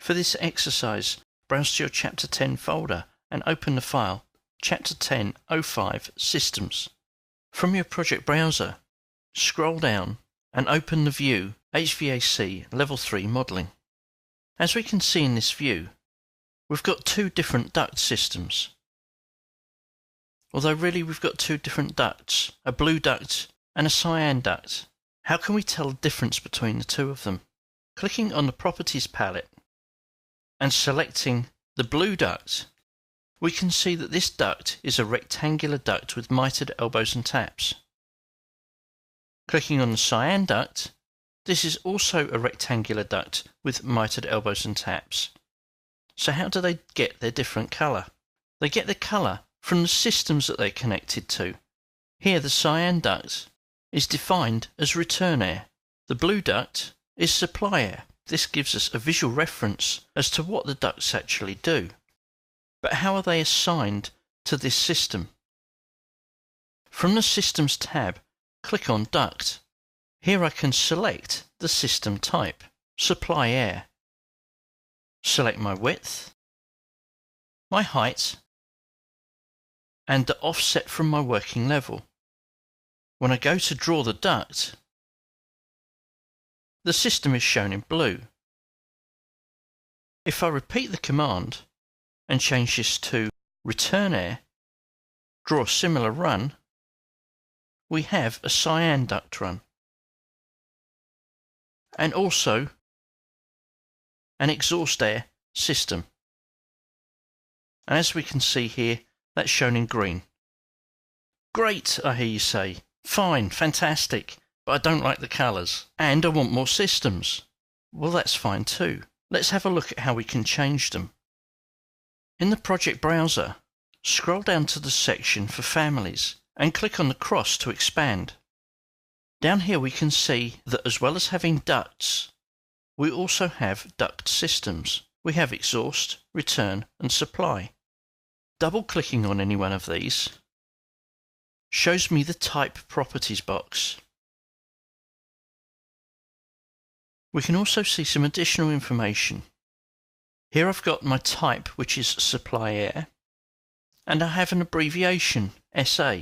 For this exercise, browse to your Chapter 10 folder and open the file Chapter 10.05 Systems. From your project browser, scroll down and open the view HVAC Level 3 Modelling. As we can see in this view, we've got two different duct systems. Although really we've got two different ducts, a blue duct and a cyan duct. How can we tell the difference between the two of them? Clicking on the Properties palette and selecting the blue duct, we can see that this duct is a rectangular duct with mitered elbows and taps. Clicking on the cyan duct, this is also a rectangular duct with mitered elbows and taps. So how do they get their different colour? They get their colour from the systems that they're connected to. Here the cyan duct is defined as return air. The blue duct is supply air. This gives us a visual reference as to what the ducts actually do. But how are they assigned to this system? From the Systems tab, click on Duct. Here I can select the system type, supply air. Select my width, my height, and the offset from my working level. When I go to draw the duct, the system is shown in blue. If I repeat the command and change this to return air, draw a similar run, we have a cyan duct run. And also an exhaust air system. And as we can see here, that's shown in green. Great, I hear you say. Fine, fantastic, but I don't like the colours, and I want more systems. Well, that's fine too. Let's have a look at how we can change them. In the project browser, scroll down to the section for families and click on the cross to expand. Down here we can see that as well as having ducts, we also have duct systems. We have exhaust, return and supply. Double-clicking on any one of these shows me the Type Properties box. We can also see some additional information. Here I've got my type, which is supply air, and I have an abbreviation, SA.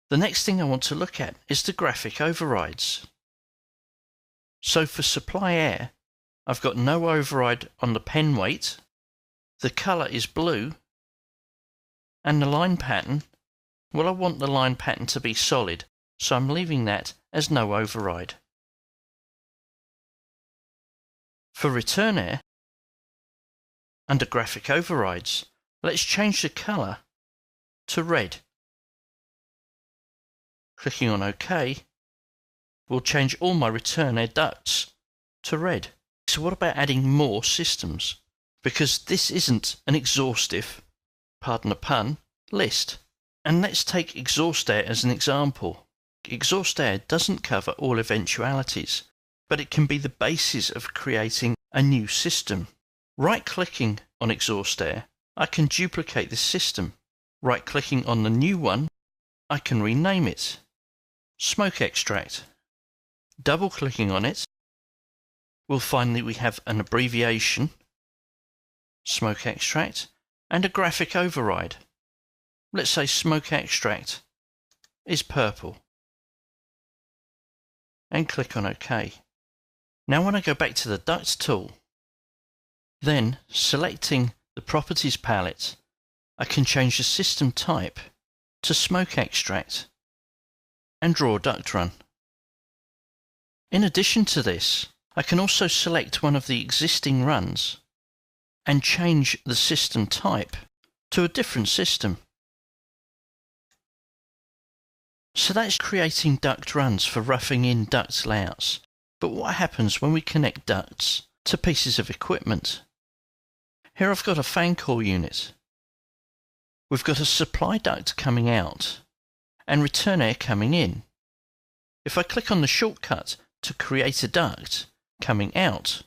The next thing I want to look at is the graphic overrides. So for supply air, I've got no override on the pen weight, the colour is blue, and the line pattern, well, I want the line pattern to be solid, so I'm leaving that as no override. For return air, under graphic overrides, let's change the colour to red. Clicking on OK will change all my return air ducts to red. So what about adding more systems? Because this isn't an exhaustive, pardon the pun, list. And let's take exhaust air as an example. Exhaust air doesn't cover all eventualities, but it can be the basis of creating a new system. Right-clicking on exhaust air, I can duplicate this system. Right-clicking on the new one, I can rename it. Smoke extract. Double-clicking on it, we'll find that we have an abbreviation, smoke extract, and a graphic override. Let's say smoke extract is purple. And click on OK. Now when I go back to the duct tool, then selecting the Properties palette, I can change the system type to smoke extract and draw a duct run. In addition to this, I can also select one of the existing runs and change the system type to a different system. So that's creating duct runs for roughing in duct layouts. But what happens when we connect ducts to pieces of equipment? Here I've got a fan coil unit. We've got a supply duct coming out and return air coming in. If I click on the shortcut to create a duct coming out,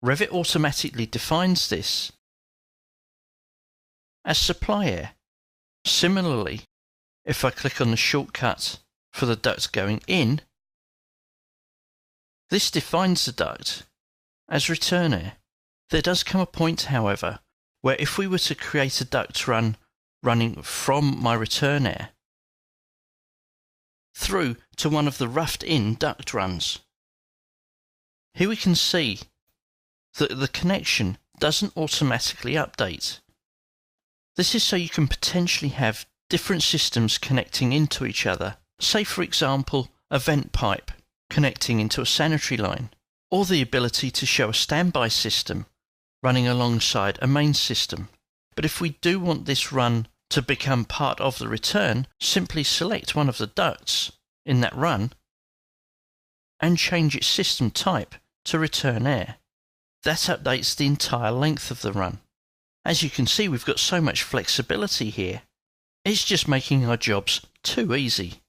Revit automatically defines this as supply air. Similarly, if I click on the shortcut for the duct going in, this defines the duct as return air. There does come a point, however, where if we were to create a duct running from my return air through to one of the roughed-in duct runs, here we can see that the connection doesn't automatically update. This is so you can potentially have different systems connecting into each other. Say, for example, a vent pipe connecting into a sanitary line, or the ability to show a standby system running alongside a main system. But if we do want this run to become part of the return, simply select one of the ducts in that run and change its system type to return air. That updates the entire length of the run. As you can see, we've got so much flexibility here. It's just making our jobs too easy.